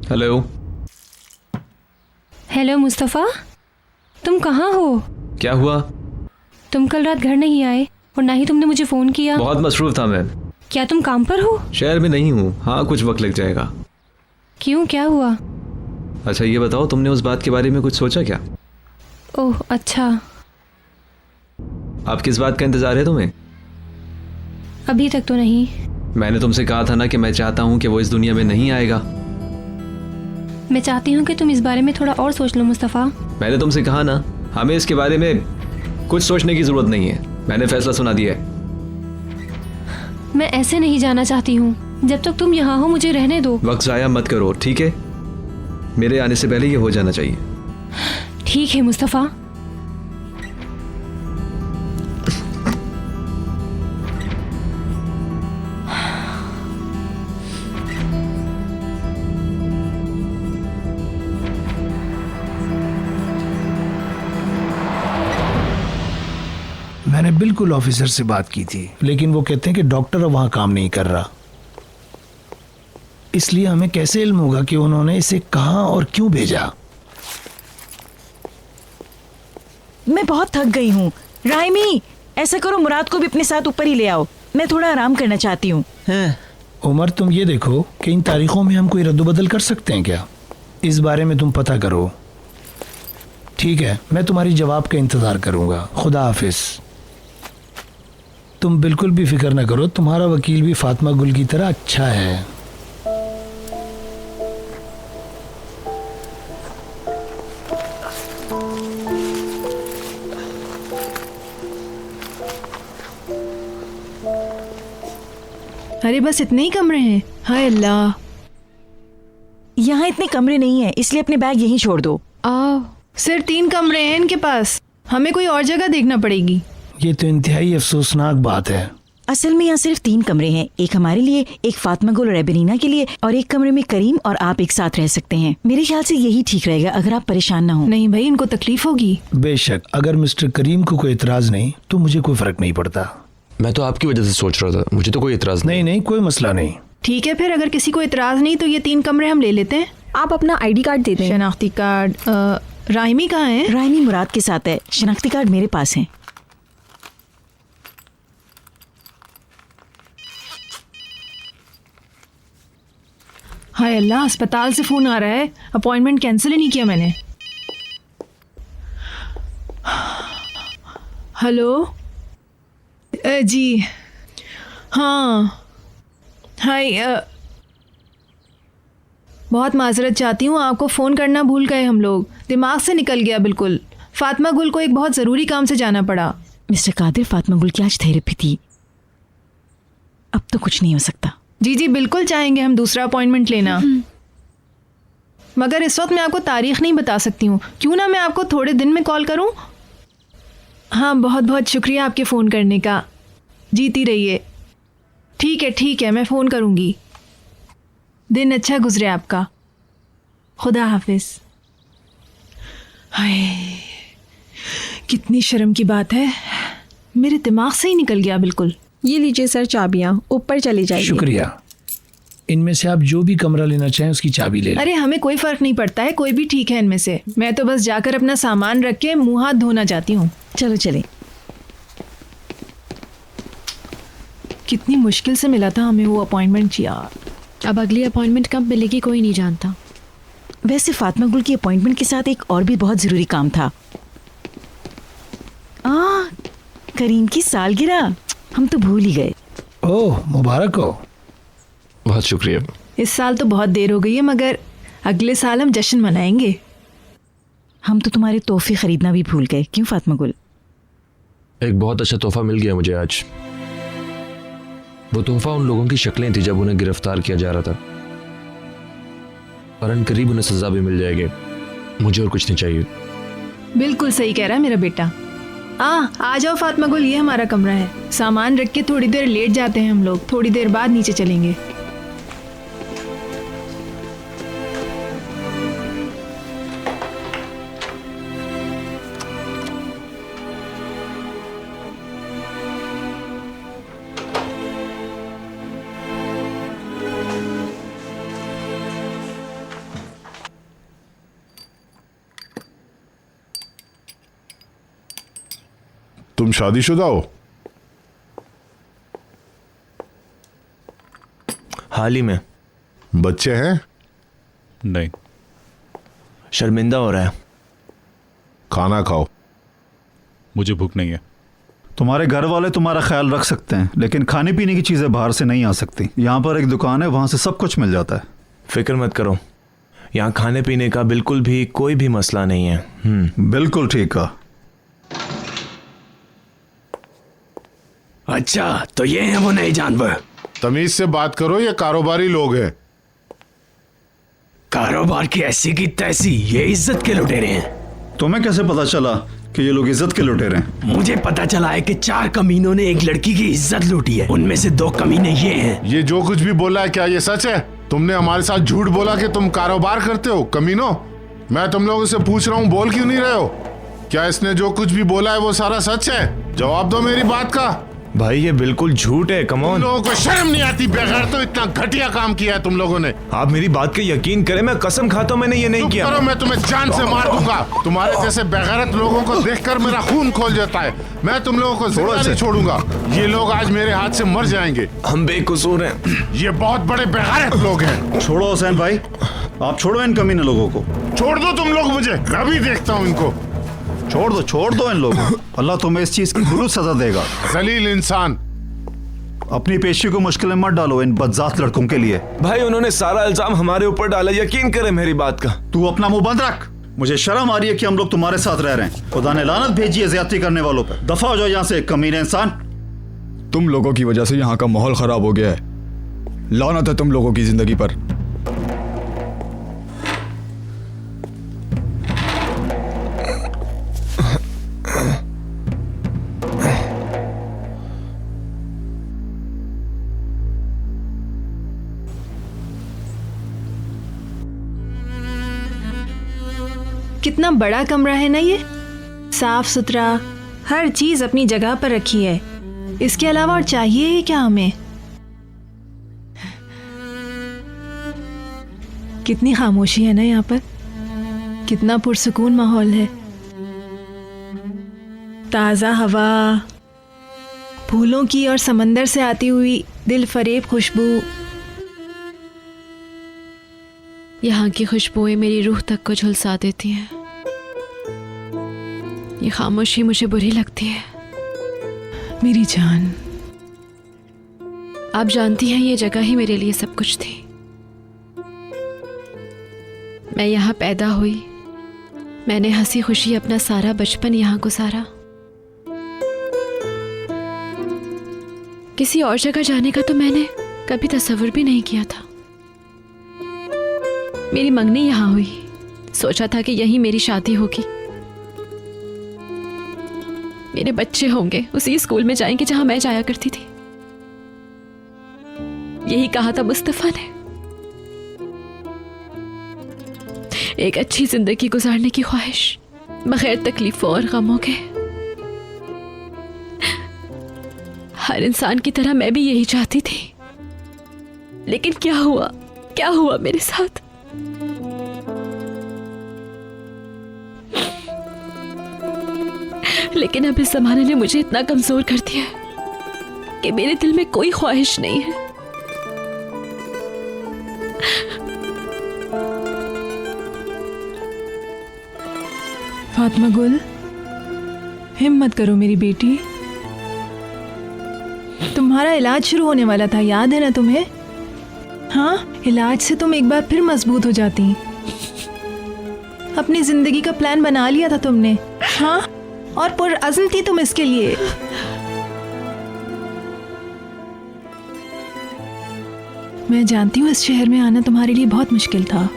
Hello. Hello Mustafa, तुम कहाँ हो? क्या हुआ? तुम कल रात घर नहीं आए और ना ही तुमने मुझे फ़ोन किया। बहुत मसरूफ था मैं। क्या तुम काम पर हो? शहर में नहीं हूँ। हाँ, कुछ वक्त लग जाएगा। क्यों, क्या हुआ? अच्छा ये बताओ, तुमने उस बात के बारे में कुछ सोचा क्या? ओह अच्छा। आप किस बात का इंतज़ार है तुम्हें? अभी तक तो नहीं। मैंने तुमसे कहा था ना कि मैं चाहता हूँ कि वो इस दुनिया में नहीं आएगा। मैं चाहती हूँ कि तुम इस बारे में थोड़ा और सोच लो मुस्तफ़ा। मैंने तुमसे कहा ना, हमें इसके बारे में कुछ सोचने की ज़रूरत नहीं है। मैंने फैसला सुना दिया है। मैं ऐसे नहीं जाना चाहती हूँ। जब तक तुम यहाँ हो मुझे रहने दो। वक्त ज़ाया मत करो, ठीक है? मेरे आने से पहले ये हो जाना चाहिए। ठीक है मुस्तफ़ा। मैंने बिल्कुल ऑफिसर से बात की थी, लेकिन वो कहते हैं कि डॉक्टर अब वहां काम नहीं कर रहा। इसलिए हमें कैसे इल्म होगा कि उन्होंने इसे कहां और क्यों भेजा? मैं बहुत थक गई हूँ। राइमी, ऐसा करो मुराद को भी अपने साथ ऊपर ही ले आओ। मैं थोड़ा आराम करना चाहती हूँ। उमर, तुम ये देखो कि इन तारीखों में हम कोई रद्दबदल कर सकते हैं क्या? इस बारे में तुम पता करो। ठीक है, मैं तुम्हारी जवाब का इंतजार करूंगा। खुदा हाफिज। तुम बिल्कुल भी फिक्र न करो, तुम्हारा वकील भी फातिमा गुल की तरह अच्छा है। अरे बस इतने ही कमरे हैं? हाय अल्लाह। यहाँ इतने कमरे नहीं हैं, इसलिए अपने बैग यहीं छोड़ दो। सिर्फ 3 कमरे हैं इनके पास। हमें कोई और जगह देखना पड़ेगी। ये तो इंतहाई अफसोसनाक बात है। असल में यहाँ सिर्फ 3 कमरे हैं। एक हमारे लिए, एक फातिमा गुल और एबेरीना के लिए, और एक कमरे में करीम और आप एक साथ रह सकते हैं। मेरे ख्याल से यही ठीक रहेगा, अगर आप परेशान ना हो। नहीं भाई, इनको तकलीफ होगी। बेशक, अगर मिस्टर करीम को कोई इतराज नहीं तो मुझे कोई फर्क नहीं पड़ता। मैं तो आपकी वजह से सोच रहा था, मुझे तो कोई इतराज नहीं नहीं, कोई मसला नहीं। ठीक है, फिर अगर किसी को इतराज नहीं तो ये 3 कमरे हम ले लेते हैं। आप अपना आईडी कार्ड दे दें। शनाख्ती कार्ड। राइमी कहाँ है? राइमी मुराद के साथ है। शनाख्ती कार्ड मेरे पास है। हाय अल्लाह, अस्पताल से फोन आ रहा है। अपॉइंटमेंट कैंसिल ही नहीं किया मैंने। हेलो जी हाँ। हाय, बहुत माजरत चाहती हूँ, आपको फ़ोन करना भूल गए हम लोग। दिमाग से निकल गया बिल्कुल। फातिमा गुल को एक बहुत ज़रूरी काम से जाना पड़ा। मिस्टर कादिर, फातिमा गुल की आज थेरेपी थी। अब तो कुछ नहीं हो सकता। जी जी बिल्कुल चाहेंगे हम दूसरा अपॉइंटमेंट लेना, मगर इस वक्त मैं आपको तारीख नहीं बता सकती हूँ। क्यों ना मैं आपको थोड़े दिन में कॉल करूँ? हाँ, बहुत बहुत शुक्रिया आपके फ़ोन करने का। जीती रहिए। ठीक है, मैं फ़ोन करूँगी। दिन अच्छा गुजरे आपका। खुदा हाफिज। हाय, कितनी शर्म की बात है, मेरे दिमाग से ही निकल गया बिल्कुल। ये लीजिए सर चाबियाँ, ऊपर चली जाइए। शुक्रिया। इनमें से आप जो भी कमरा लेना चाहें उसकी चाबी ले लें। अरे हमें कोई फ़र्क नहीं पड़ता है, कोई भी ठीक है इनमें से। मैं तो बस जाकर अपना सामान रख के मुँह हाथ धोना चाहती हूँ। चलो चले। कितनी मुश्किल से मिला था हमें वो अपॉइंटमेंट यार। अब अगली अपॉइंटमेंट कब मिलेगी कोई नहीं जानता। वैसे फातिमा गुल की अपॉइंटमेंट के साथ एक और भी बहुत ज़रूरी काम था। करीम की सालगिरह, हम तो भूल ही गए। ओह, मुबारक हो। बहुत शुक्रिया। इस साल तो बहुत देर हो गई है, मगर अगले साल हम जश्न मनाएंगे। हम तो तुम्हारे तोहफे खरीदना भी भूल गए। क्यों फातिमा गुल? एक बहुत अच्छा तोहफा मिल गया मुझे आज। वो तोहफा उन लोगों की शक्लें थी जब उन्हें गिरफ्तार किया जा रहा था, और अनकरीब उन्हें सजा भी मिल जाएगी। मुझे और कुछ नहीं चाहिए। बिल्कुल सही कह रहा है मेरा बेटा। आ जाओ फातिमा गुल, ये हमारा कमरा है। सामान रख के थोड़ी देर लेट जाते हैं हम लोग, थोड़ी देर बाद नीचे चलेंगे। शादीशुदा हो? हाल ही में। बच्चे हैं? नहीं। शर्मिंदा हो रहा है। खाना खाओ। मुझे भूख नहीं है। तुम्हारे घर वाले तुम्हारा ख्याल रख सकते हैं, लेकिन खाने पीने की चीजें बाहर से नहीं आ सकती। यहाँ पर एक दुकान है, वहां से सब कुछ मिल जाता है। फिक्र मत करो, यहाँ खाने पीने का बिल्कुल भी कोई भी मसला नहीं है। बिल्कुल ठीक कहा। अच्छा, तो ये हैं वो नए जानवर। तमीज से बात करो, ये कारोबारी लोग हैं। कारोबार की ऐसी की तैसी, ये इज्जत के लुटेरे हैं। तुम्हें कैसे पता चला कि ये लोग इज्जत के लुटेरे हैं? मुझे पता चला है कि 4 कमीनों ने एक लड़की की इज्जत लूटी है। उनमें से 2 कमीने ये हैं। ये जो कुछ भी बोला है, क्या ये सच है? तुमने हमारे साथ झूठ बोला कि तुम कारोबार करते हो, कमीनों। मैं तुम लोगों से पूछ रहा हूँ, बोल क्यों नहीं रहे हो? क्या इसने जो कुछ भी बोला है वो सारा सच है? जवाब दो मेरी बात का। भाई ये बिल्कुल झूठ है। Come on. तुम लोगों को शर्म नहीं आती? बगैर तो इतना घटिया काम किया है तुम लोगों ने। आप मेरी बात पे यकीन करें, मैं कसम खाता हूं मैंने ये नहीं किया। करो, मैं तुम्हें जान से मार दूंगा। तुम्हारे जैसे बेगैरत लोगों को देखकर मेरा खून खोल जाता है। मैं तुम लोगों को जिंदा नहीं छोड़ूंगा। ये लोग आज मेरे हाथ से मर जाएंगे। हम बेकसूर हैं। ये बहुत बड़े बेगैरत लोग हैं। छोड़ो हुसैन भाई, आप छोड़ो इन कमीने लोगों को। छोड़ दो तुम लोग मुझे, मैं भी देखता हूँ इनको। छोड़ दो इन लोगों को। अल्लाह तुम्हें इस चीज की दुरुस्त सजा देगा। जलील इंसान। अपनी पेशी को मुश्किल में मत डालो इन बदजात लड़कों के लिए। भाई उन्होंने सारा इल्जाम हमारे ऊपर डाला, यकीन करें मेरी बात का। तू अपना मुंह बंद रख। मुझे शर्म आ रही है कि हम लोग तुम्हारे साथ रह रहे हैं। खुदा ने लानत भेजी है ज्यादती करने वालों पर। दफा हो जाओ यहाँ से कमीने इंसान। तुम लोगों की वजह से यहाँ का माहौल खराब हो गया है। लानत है तुम लोगों की जिंदगी पर। कितना बड़ा कमरा है ना ये, साफ सुथरा, हर चीज अपनी जगह पर रखी है। इसके अलावा और चाहिए ही क्या हमें? कितनी खामोशी है ना यहाँ पर, कितना पुरसुकून माहौल है। ताज़ा हवा, फूलों की और समंदर से आती हुई दिल फरेब खुशबू। यहाँ की खुशबुएं मेरी रूह तक को झुलसा देती हैं। ये खामोशी मुझे बुरी लगती है। मेरी जान, आप जानती हैं ये जगह ही मेरे लिए सब कुछ थी। मैं यहाँ पैदा हुई, मैंने हंसी खुशी अपना सारा बचपन यहाँ गुजारा। किसी और जगह जाने का तो मैंने कभी तस्वीर भी नहीं किया था। मेरी मंगनी यहाँ हुई, सोचा था कि यहीं मेरी शादी होगी, मेरे बच्चे होंगे, उसी स्कूल में जाएंगे जहां मैं जाया करती थी। यही कहा था मुस्तफा ने। एक अच्छी जिंदगी गुजारने की ख्वाहिश, बगैर तकलीफों और गमों के। हर इंसान की तरह मैं भी यही चाहती थी, लेकिन क्या हुआ मेरे साथ? लेकिन अब इस जमाने ने मुझे इतना कमजोर कर दिया है कि मेरे दिल में कोई ख्वाहिश नहीं है। फातिमा गुल, हिम्मत करो मेरी बेटी। तुम्हारा इलाज शुरू होने वाला था, याद है ना तुम्हें? हाँ, इलाज से तुम एक बार फिर मजबूत हो जाती। अपनी जिंदगी का प्लान बना लिया था तुमने, हाँ, और पुरअज़्म थी तुम इसके लिए। मैं जानती हूँ इस शहर में आना तुम्हारे लिए बहुत मुश्किल था,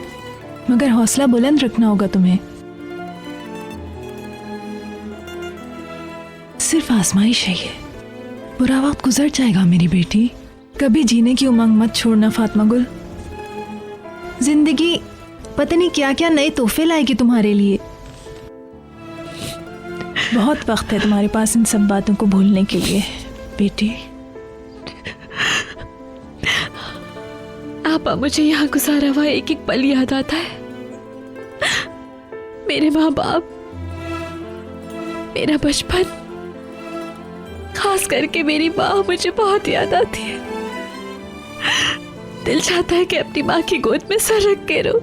मगर हौसला बुलंद रखना होगा तुम्हें। सिर्फ आजमाइश है ये, बुरा वक्त गुजर जाएगा मेरी बेटी। कभी जीने की उमंग मत छोड़ना फातिमा गुल। जिंदगी पता नहीं क्या क्या नए तोहफे लाएगी तुम्हारे लिए। बहुत वक्त है तुम्हारे पास इन सब बातों को भूलने के लिए बेटी। आपा, मुझे यहाँ गुजारा हुआ एक एक पल याद आता है। मेरे माँ बाप, मेरा बचपन, खास करके मेरी माँ मुझे बहुत याद आती है। दिल चाहता है कि अपनी माँ की गोद में सर रख के रो।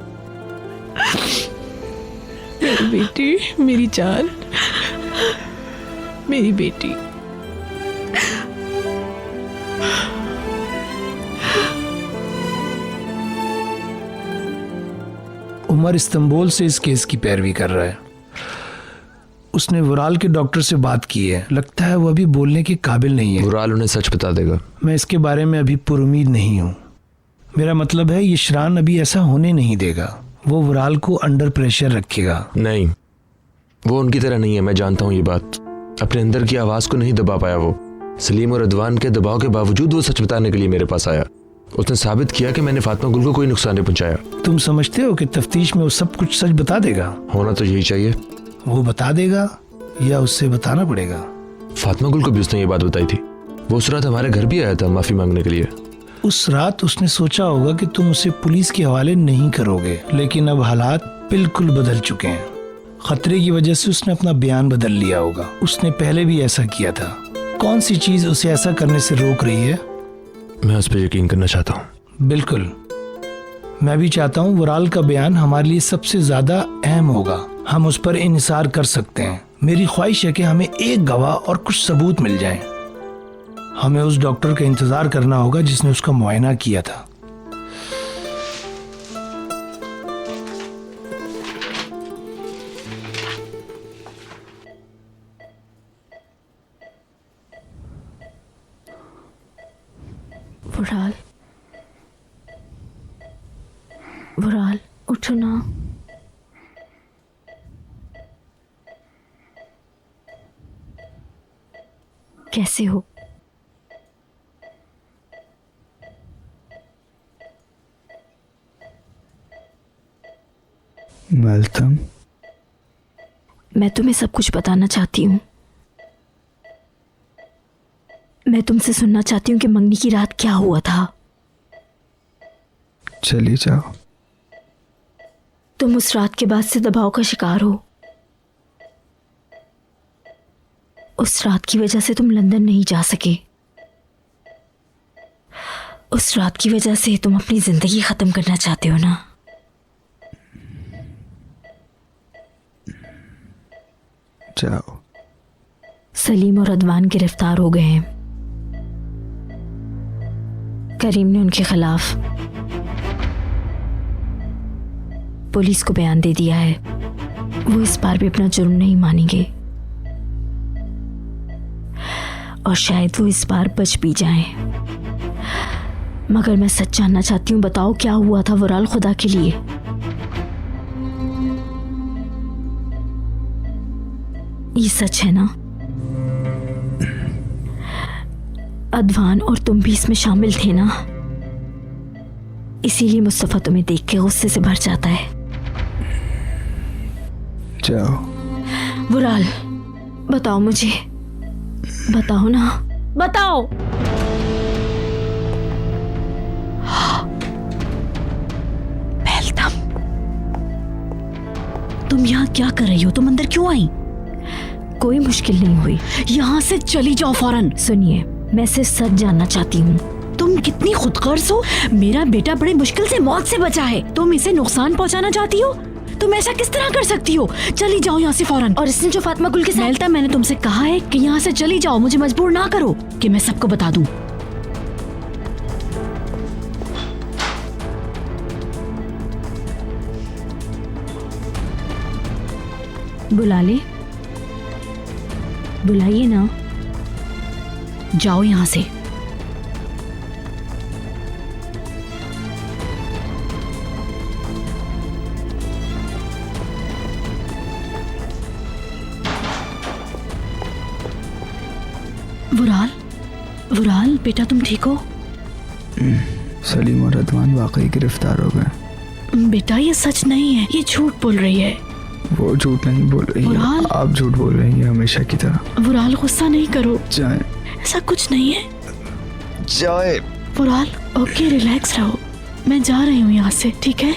मेरी बेटी, मेरी जान, मेरी बेटी। उमर इस्तांबुल से इस केस की पैरवी कर रहा है। उसने वुराल के डॉक्टर से बात की है। लगता है वो अभी बोलने के काबिल नहीं है। वुराल उन्हें सच बता देगा। मैं इसके बारे में अभी पुरुमीद नहीं हूँ। मेरा मतलब है ये शरान अभी ऐसा होने नहीं देगा। वो वुराल को अंडर प्रेशर रखेगा। नहीं, वो उनकी तरह नहीं है। मैं जानता हूँ ये बात। अपने अंदर की आवाज को नहीं दबा पाया वो। सलीम और रदवान के दबाव के बावजूद वो सच बताने के लिए मेरे पास आया। उसने साबित किया कि मैंने फातिमा गुल को कोई नुकसान नहीं पहुंचाया। तुम समझते हो कि तफ्तीश में वो सब कुछ सच बता देगा? होना तो यही चाहिए। वो बता देगा या उससे बताना पड़ेगा? फातिमा गुल को भी उसने ये बात बताई थी। वो उस रात हमारे घर भी आया था माफी मांगने के लिए। उस रात उसने सोचा होगा कि तुम उसे पुलिस के हवाले नहीं करोगे, लेकिन अब हालात बिल्कुल बदल चुके हैं। खतरे की वजह से उसने अपना बयान बदल लिया होगा। उसने पहले भी ऐसा किया था। कौन सी चीज उसे ऐसा करने से रोक रही है? मैं उस पर यकीन करना चाहता हूँ। बिल्कुल, मैं भी चाहता हूँ। वुराल का बयान हमारे लिए सबसे ज्यादा अहम होगा। हम उस पर इंसार कर सकते हैं। मेरी ख्वाहिश है कि हमें एक गवाह और कुछ सबूत मिल जाएं। हमें उस डॉक्टर का इंतजार करना होगा जिसने उसका मुआयना किया था। वुराल, वुराल, उठो ना। कैसे हो? वेलकम। मैं तुम्हें सब कुछ बताना चाहती हूँ। मैं तुमसे सुनना चाहती हूँ कि मंगनी की रात क्या हुआ था। चली जाओ। तुम उस रात के बाद से दबाव का शिकार हो। उस रात की वजह से तुम लंदन नहीं जा सके। उस रात की वजह से तुम अपनी जिंदगी खत्म करना चाहते हो ना? जाओ। सलीम और अदवान गिरफ्तार हो गए हैं। करीम ने उनके खिलाफ पुलिस को बयान दे दिया है। वो इस बार भी अपना जुर्म नहीं मानेंगे और शायद वो इस बार बच भी जाएं। मगर मैं सच जानना चाहती हूँ। बताओ क्या हुआ था वुराल, खुदा के लिए। ये सच है ना? अदवान और तुम भी इसमें शामिल थे ना? इसीलिए मुस्तफा तुम्हें देख के गुस्से से भर जाता है। जाओ। वुराल, बताओ मुझे, बताओ ना, बताओ। पहलतम, तुम यहाँ क्या कर रही हो? तुम अंदर क्यों आई? कोई मुश्किल नहीं हुई। यहाँ से चली जाओ फौरन। सुनिए, मैं सिर्फ सच जानना चाहती हूँ। तुम कितनी खुदगर्ज हो। मेरा बेटा बड़ी मुश्किल से मौत से बचा है, तुम इसे नुकसान पहुँचाना चाहती हो? तुम ऐसा किस तरह कर सकती हो? चली जाओ यहाँ से फौरन। और इसने जो फातिमा गुल के साथ मेलता, मैंने तुमसे कहा है कि यहाँ से चली जाओ। मुझे मजबूर ना करो कि मैं सबको बता दूं। बुला ले, बुलाइए ना। जाओ यहाँ से। वुराल, वुराल बेटा, तुम ठीक हो? सलीम और रदवान वाकई गिरफ्तार हो गए। बेटा ये सच नहीं है, ये झूठ बोल रही है। वो झूठ नहीं बोल रही है, आप झूठ बोल रही हैं हमेशा की तरह। वुराल गुस्सा नहीं करो। जाए। ऐसा कुछ नहीं है। जाए। वुराल, ओके रिलैक्स रहो। मैं जा रही हूँ यहाँ से, ठीक है?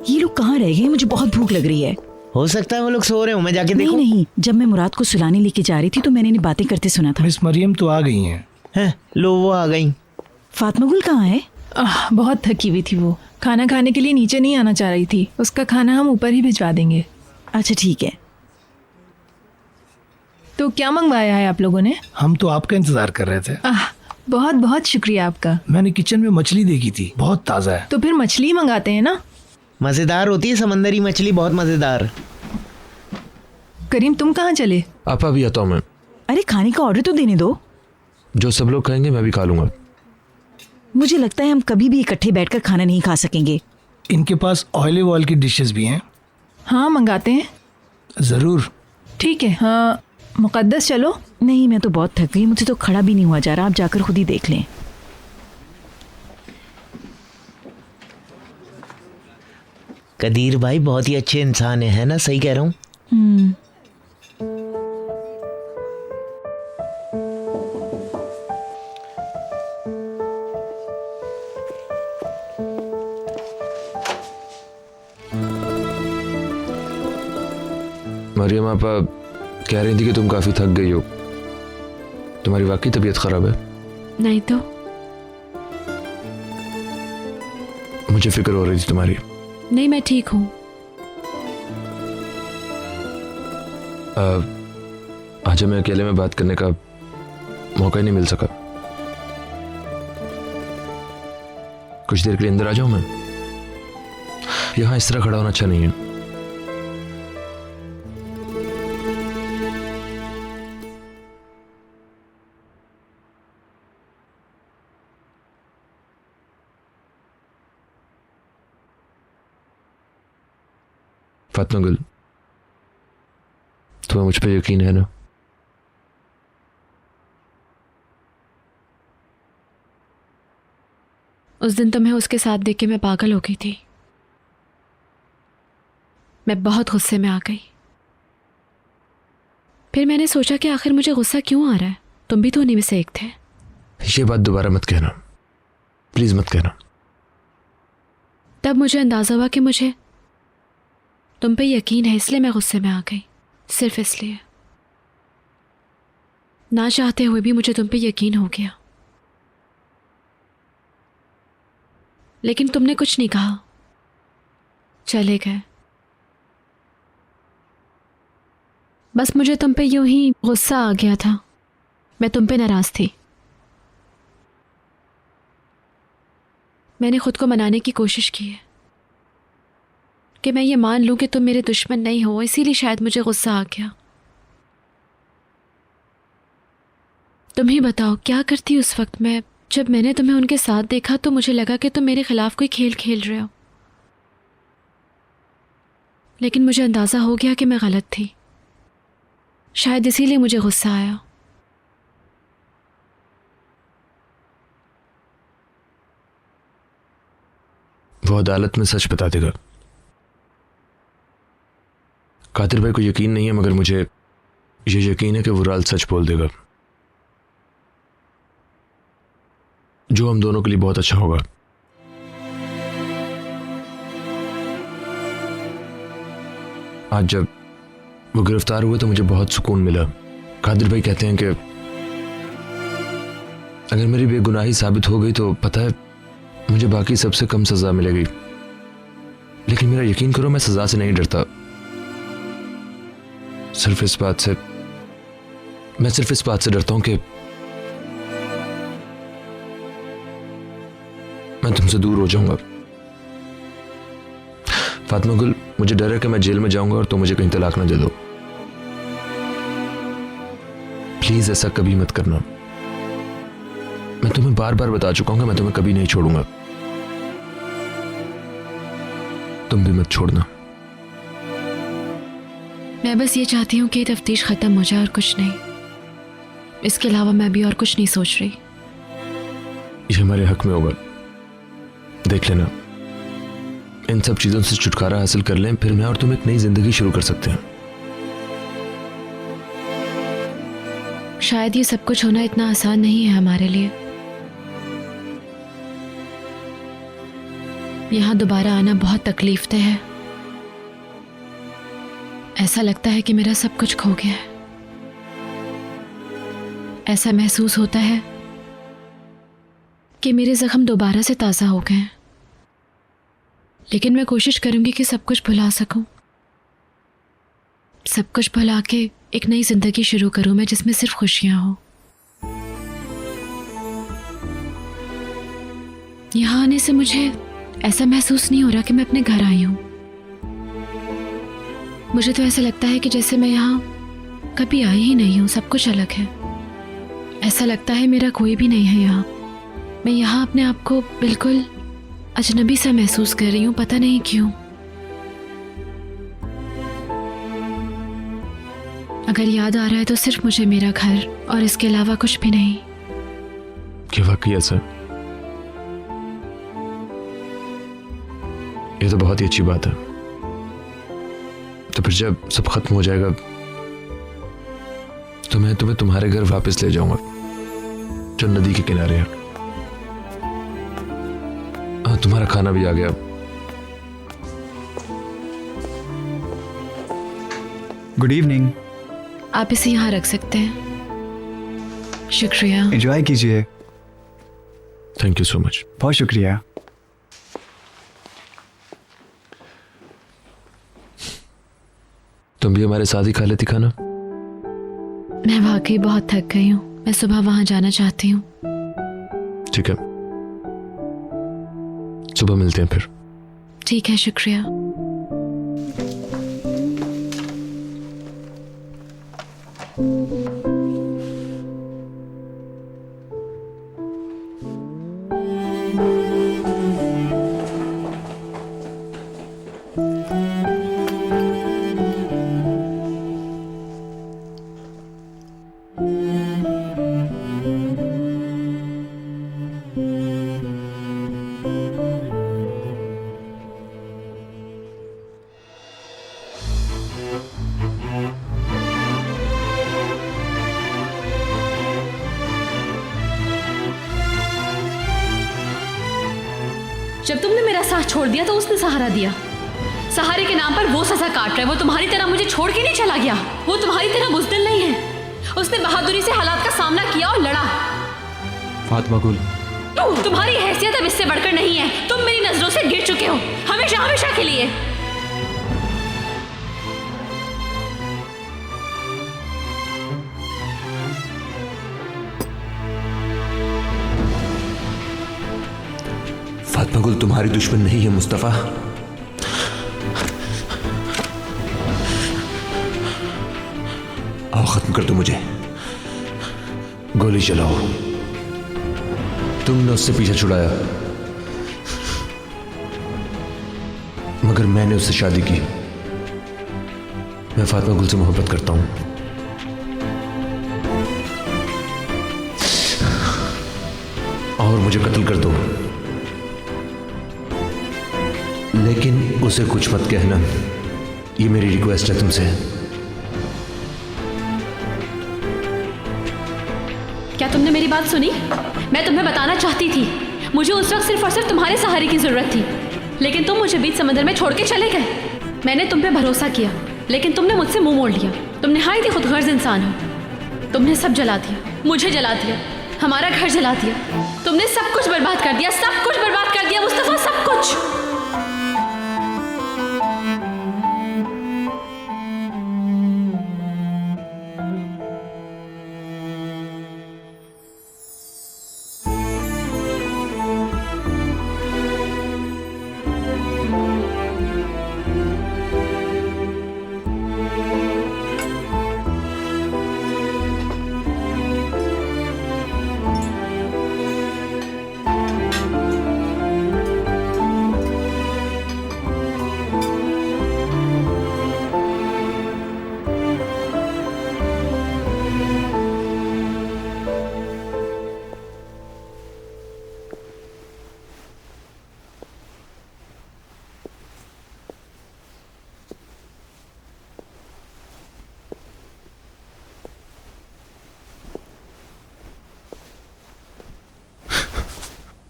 ये लोग कहाँ रह गए? मुझे बहुत भूख लग रही है। हो सकता है वो लोग सो रहे हो, मैं जाके देखूं? नहीं, जब मैं मुराद को सुलाने लेके जा रही थी तो मैंने इन्हें बातें करते सुना था। मिस मरियम तो आ गई हैं। हैं, लो वो आ गई। फातिमा गुल कहाँ है? बहुत थकी हुई थी वो, खाना खाने के लिए नीचे नहीं आना चाह रही थी। उसका खाना हम ऊपर ही भिजवा देंगे। अच्छा ठीक है। तो क्या मंगवाया है आप लोगों ने? हम तो आपका इंतजार कर रहे थे। बहुत बहुत शुक्रिया आपका। मैंने किचन में मछली देखी थी, बहुत ताज़ा है। तो फिर मछली ही मंगाते हैं ना। मजेदार होती है समंदरी मछली, बहुत मजेदार। करीम तुम कहाँ चले? आपा भी आता हूँ मैं। अरे खाने का ऑर्डर तो देने दो। जो सब लोग कहेंगे मैं भी खा लूंगा। मुझे लगता है हम कभी भी इकट्ठे बैठकर खाना नहीं खा सकेंगे। इनके पास ऑलिव ऑयल की डिशेस भी हैं। हाँ मंगाते हैं। ज़रूर। ठीक है। हाँ मुकद्दस चलो। नहीं, मैं तो बहुत थक गई, मुझे तो खड़ा भी नहीं हुआ जा रहा। आप जाकर खुद ही देख लें। कदीर भाई बहुत ही अच्छे इंसान है ना? सही कह रहा हूँ। मरियम आपा कह रही थी कि तुम काफी थक गई हो। तुम्हारी वाकई तबीयत खराब है? नहीं तो। मुझे फिक्र हो रही थी तुम्हारी। नहीं, मैं ठीक हूँ। आज हमें अकेले में बात करने का मौका ही नहीं मिल सका। कुछ देर के लिए अंदर आ जाऊं मैं? यहाँ इस तरह खड़ा होना अच्छा नहीं है। फातिमा गुल, तुम्हें मुझ पर यकीन है ना? उस दिन तुम्हें उसके साथ देख के मैं पागल हो गई थी। मैं बहुत गुस्से में आ गई। फिर मैंने सोचा कि आखिर मुझे गुस्सा क्यों आ रहा है। तुम भी तो उन्हीं में से एक थे। ये बात दोबारा मत कहना, प्लीज मत कहना। तब मुझे अंदाजा हुआ कि मुझे तुम पे यकीन है, इसलिए मैं गुस्से में आ गई। सिर्फ इसलिए। ना चाहते हुए भी मुझे तुम पे यकीन हो गया। लेकिन तुमने कुछ नहीं कहा, चले गए। बस मुझे तुम पे यूं ही गुस्सा आ गया था। मैं तुम पे नाराज थी। मैंने खुद को मनाने की कोशिश की है कि मैं ये मान लूं कि तुम मेरे दुश्मन नहीं हो, इसीलिए शायद मुझे गुस्सा आ गया। तुम ही बताओ क्या करती उस वक्त मैं, जब मैंने तुम्हें उनके साथ देखा तो मुझे लगा कि तुम मेरे खिलाफ कोई खेल खेल रहे हो। लेकिन मुझे अंदाजा हो गया कि मैं गलत थी। शायद इसीलिए मुझे गुस्सा आया। वो अदालत में सच बता देगा। कादिर भाई को यकीन नहीं है, मगर मुझे ये यकीन है कि वुराल सच बोल देगा, जो हम दोनों के लिए बहुत अच्छा होगा। आज जब वो गिरफ्तार हुए तो मुझे बहुत सुकून मिला। कादिर भाई कहते हैं कि अगर मेरी बेगुनाही साबित हो गई तो पता है मुझे बाकी सबसे कम सजा मिलेगी। लेकिन मेरा यकीन करो, मैं सजा से नहीं डरता। मैं सिर्फ इस बात से डरता हूं कि मैं तुमसे दूर हो जाऊंगा। फातिमा गुल, मुझे डर है कि मैं जेल में जाऊंगा और तुम मुझे कहीं तलाक ना दे दो। प्लीज ऐसा कभी मत करना। मैं तुम्हें बार बार बता चुका हूं कि मैं तुम्हें कभी नहीं छोड़ूंगा। तुम भी मत छोड़ना। मैं बस ये चाहती हूँ कि ये तफ्तीश खत्म हो जाए और कुछ नहीं। इसके अलावा मैं भी और कुछ नहीं सोच रही। ये हमारे हक में होगा। देख लेना, इन सब चीजों से छुटकारा हासिल कर लें, फिर मैं और तुम एक नई जिंदगी शुरू कर सकते हैं। शायद ये सब कुछ होना इतना आसान नहीं है हमारे लिए। यहाँ दोबारा आना बहुत तकलीफदेह है। ऐसा लगता है कि मेरा सब कुछ खो गया है। ऐसा महसूस होता है कि मेरे जख्म दोबारा से ताज़ा हो गए हैं। लेकिन मैं कोशिश करूंगी कि सब कुछ भुला सकूं, सब कुछ भुला के एक नई जिंदगी शुरू करूं मैं, जिसमें सिर्फ खुशियां हो। यहाँ आने से मुझे ऐसा महसूस नहीं हो रहा कि मैं अपने घर आई हूं। मुझे तो ऐसा लगता है कि जैसे मैं यहाँ कभी आई ही नहीं हूं, सब कुछ अलग है। ऐसा लगता है मेरा कोई भी नहीं है यहाँ। मैं यहाँ अपने आप को बिल्कुल अजनबी सा महसूस कर रही हूँ, पता नहीं क्यों। अगर याद आ रहा है तो सिर्फ मुझे मेरा घर और इसके अलावा कुछ भी नहीं। क्या वाकई ऐसा? ये तो बहुत ही अच्छी बात है। तो फिर जब सब खत्म हो जाएगा तो मैं तुम्हें तुम्हारे घर वापस ले जाऊंगा, जो नदी के किनारे है। हाँ, तुम्हारा खाना भी आ गया। Good evening. आप इसे यहाँ रख सकते हैं। शुक्रिया। एंजॉय कीजिए। Thank you so much. बहुत शुक्रिया। तुम भी हमारे साथ ही खा लेती खाना। मैं वाकई बहुत थक गई हूँ, मैं सुबह वहां जाना चाहती हूँ। ठीक है, सुबह मिलते हैं फिर। ठीक है, शुक्रिया। जब तुमने मेरा साथ छोड़ दिया तो उसने सहारा दिया। सहारे के नाम पर वो सजा काट रहा है। वो तुम्हारी तरह मुझे छोड़ के नहीं चला गया। वो तुम्हारी तरह बुज़दिल नहीं है। उसने बहादुरी से हालात का सामना किया और लड़ा। फातिमा गुल, तुम्हारी हैसियत अब इससे बढ़कर नहीं है। तुम मेरी नजरों से गिर चुके हो, हमेशा हमेशा के लिए। फातिमा गुल तुम्हारी दुश्मन नहीं है मुस्तफा। आओ खत्म कर दो मुझे। गोली चलाओ। तुमने उससे पीछा छुड़ाया, मगर मैंने उससे शादी की। मैं फातिमा गुल से मोहब्बत करता हूं। और मुझे कत्ल कर दो, लेकिन उसे कुछ मत कहना। ये मेरी रिक्वेस्ट है तुमसे। क्या तुमने मेरी बात सुनी? मैं तुम्हें बताना चाहती थी, मुझे उस वक्त सिर्फ और सिर्फ तुम्हारे सहारे की जरूरत थी, लेकिन तुम मुझे बीच समंदर में छोड़ के चले गए। मैंने तुम पे भरोसा किया, लेकिन तुमने मुझसे मुंह मोड़ लिया। तुम निहायत ही खुदगर्ज इंसान हो। तुमने सब जला दिया, मुझे जला दिया, हमारा घर जला दिया। तुमने सब कुछ बर्बाद कर दिया, सब कुछ बर्बाद कर दिया मुस्तफा, सब कुछ।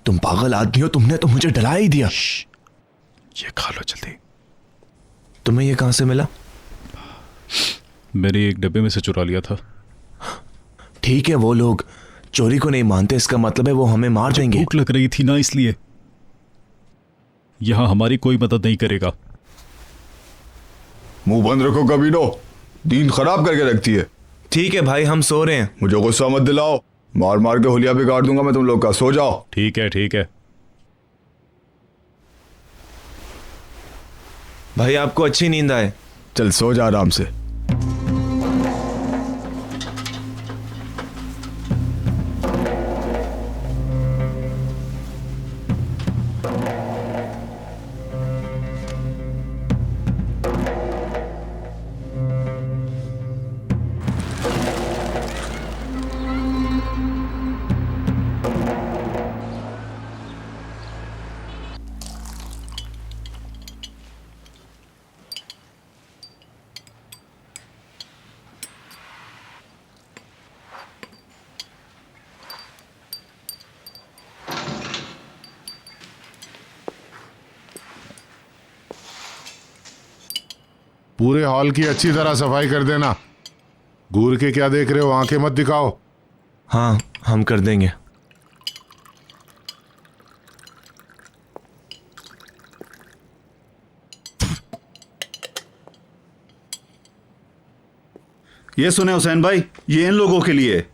तुम पागल आदमी हो, तुमने तो मुझे डरा ही दिया। ये खा लो जल्दी। तुम्हें ये कहां से मिला? मैंने एक डब्बे में से चुरा लिया था। ठीक है, वो लोग चोरी को नहीं मानते, इसका मतलब है वो हमें मार देंगे। भूख लग रही थी ना, इसलिए। यहां हमारी कोई मदद नहीं करेगा। मुंह बंद रखो कमीनो, नींद खराब करके रखती है। ठीक है भाई, हम सो रहे हैं। मुझे गुस्सा मत दिलाओ, मार मार के हुलिया बिगाड़ दूंगा मैं तुम लोग का। सो जाओ। ठीक है ठीक है। भाई आपको अच्छी नींद आए। चल सो जा आराम से। पूरे हॉल की अच्छी तरह सफाई कर देना। घूर के क्या देख रहे हो, आंखें मत दिखाओ। हाँ, हम कर देंगे। ये सुने हुसैन भाई, ये इन लोगों के लिए,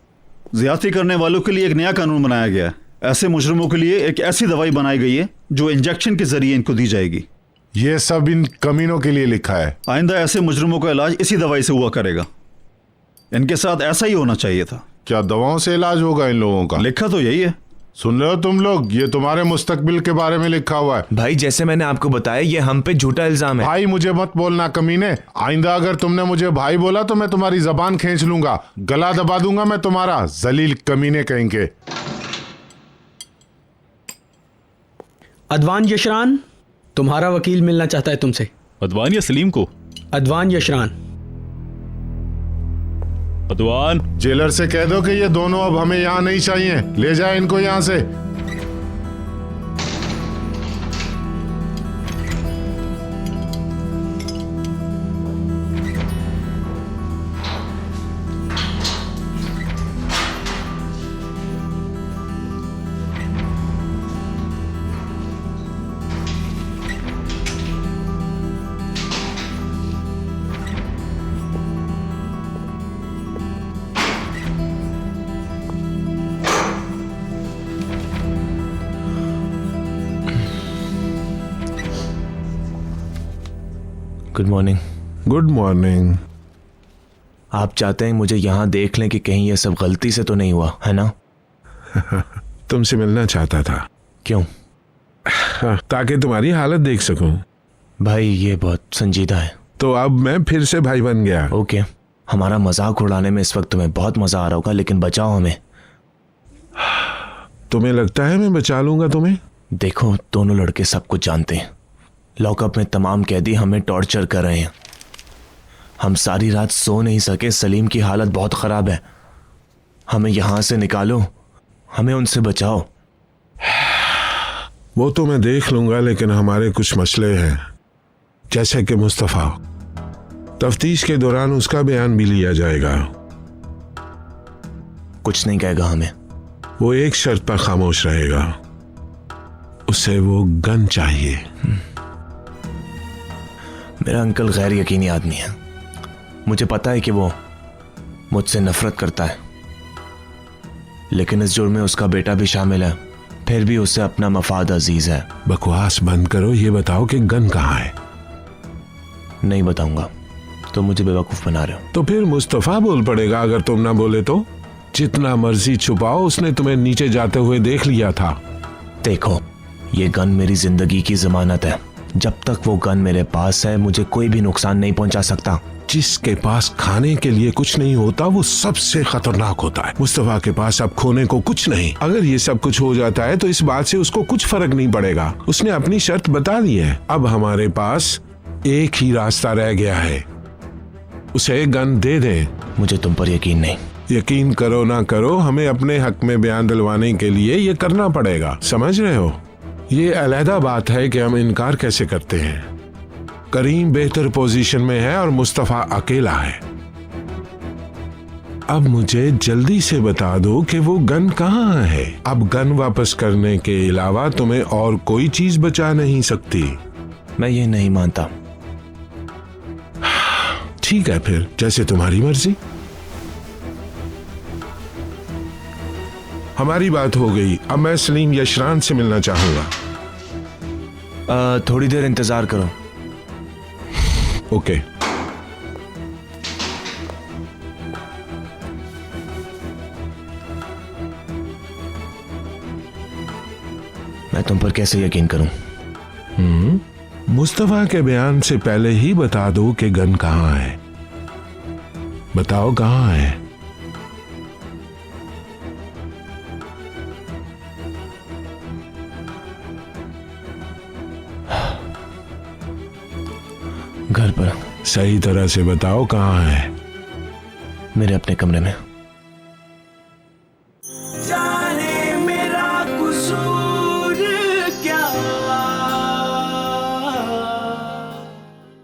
ज्यादती करने वालों के लिए एक नया कानून बनाया गया है। ऐसे मुजरिमों के लिए एक ऐसी दवाई बनाई गई है जो इंजेक्शन के जरिए इनको दी जाएगी। ये सब इन कमीनों के लिए लिखा है। आइंदा ऐसे मुजरिमों का इलाज इसी दवाई से हुआ करेगा। इनके साथ ऐसा ही होना चाहिए था। क्या दवाओं से इलाज होगा इन लोगों का? लिखा तो यही है। सुन रहे हो तुम लोग, ये तुम्हारे मुस्तकबिल के बारे में लिखा हुआ है। भाई जैसे मैंने आपको बताया, ये हम पे झूठा इल्जाम है। भाई मुझे मत बोलना कमीने। आइंदा अगर तुमने मुझे भाई बोला तो मैं तुम्हारी जबान खींच लूंगा, गला दबा दूंगा मैं तुम्हारा। जलील कमीने कहेंगे। अदवान यशरान, तुम्हारा वकील मिलना चाहता है तुमसे। अदवान या सलीम को? अदवान यशरान। अदवान, जेलर से कह दो कि ये दोनों अब हमें यहाँ नहीं चाहिए, ले जाए इनको यहाँ से। Good morning. Good morning. आप चाहते हैं मुझे यहाँ देख लें कि कहीं ये सब गलती से तो नहीं हुआ, है ना? तुमसे मिलना चाहता था। क्यों? ताकि तुम्हारी हालत देख सकूं। भाई ये बहुत संजीदा है। तो अब मैं फिर से भाई बन गया। ओके, हमारा मजाक उड़ाने में इस वक्त तुम्हें बहुत मजा आ रहा होगा, लेकिन बचाओ हमें। तुम्हें लगता है मैं बचा लूंगा तुम्हें? देखो, दोनों लड़के सब कुछ जानते हैं। लॉकअप में तमाम कैदी हमें टॉर्चर कर रहे हैं। हम सारी रात सो नहीं सके। सलीम की हालत बहुत ख़राब है। हमें यहाँ से निकालो, हमें उनसे बचाओ। वो तो मैं देख लूंगा, लेकिन हमारे कुछ मसले हैं। जैसे कि मुस्तफ़ा, तफ्तीश के दौरान उसका बयान भी लिया जाएगा। कुछ नहीं कहेगा हमें। वो एक शर्त पर खामोश रहेगा, उसे वो गन चाहिए। मेरा अंकल गैर यकीनी आदमी है। मुझे पता है कि वो मुझसे नफरत करता है, लेकिन इस जुर्म में उसका बेटा भी शामिल है। फिर भी उसे अपना मफाद अजीज है। बकवास बंद करो, ये बताओ कि गन कहाँ है। नहीं बताऊंगा, तो मुझे बेवकूफ बना रहे हो। तो फिर मुस्तफ़ा बोल पड़ेगा अगर तुम ना बोले तो। जितना मर्जी छुपाओ, उसने तुम्हें नीचे जाते हुए देख लिया था। देखो, ये गन मेरी जिंदगी की जमानत है। जब तक वो गन मेरे पास है, मुझे कोई भी नुकसान नहीं पहुंचा सकता। जिसके पास खाने के लिए कुछ नहीं होता, वो सबसे खतरनाक होता है। मुस्तफा के पास अब खोने को कुछ नहीं। अगर ये सब कुछ हो जाता है तो इस बात से उसको कुछ फर्क नहीं पड़ेगा। उसने अपनी शर्त बता दी है। अब हमारे पास एक ही रास्ता रह गया है, उसे गन दे दे। मुझे तुम पर यकीन नहीं। यकीन करो ना करो, हमें अपने हक में बयान दिलवाने के लिए ये करना पड़ेगा। समझ रहे हो? ये अलहदा बात है कि हम इनकार कैसे करते हैं। करीम बेहतर पोजीशन में है और मुस्तफा अकेला है। अब मुझे जल्दी से बता दो कि वो गन कहाँ है। अब गन वापस करने के अलावा तुम्हें और कोई चीज बचा नहीं सकती। मैं ये नहीं मानता। ठीक है फिर, जैसे तुम्हारी मर्जी। हमारी बात हो गई। अब मैं सलीम यशरान से मिलना चाहूंगा। थोड़ी देर इंतजार करो। ओके। मैं तुम पर कैसे यकीन करूं? मुस्तफा के बयान से पहले ही बता दो कि गन कहाँ है। बताओ कहाँ है। घर पर। सही तरह से बताओ कहाँ है। मेरे अपने कमरे में।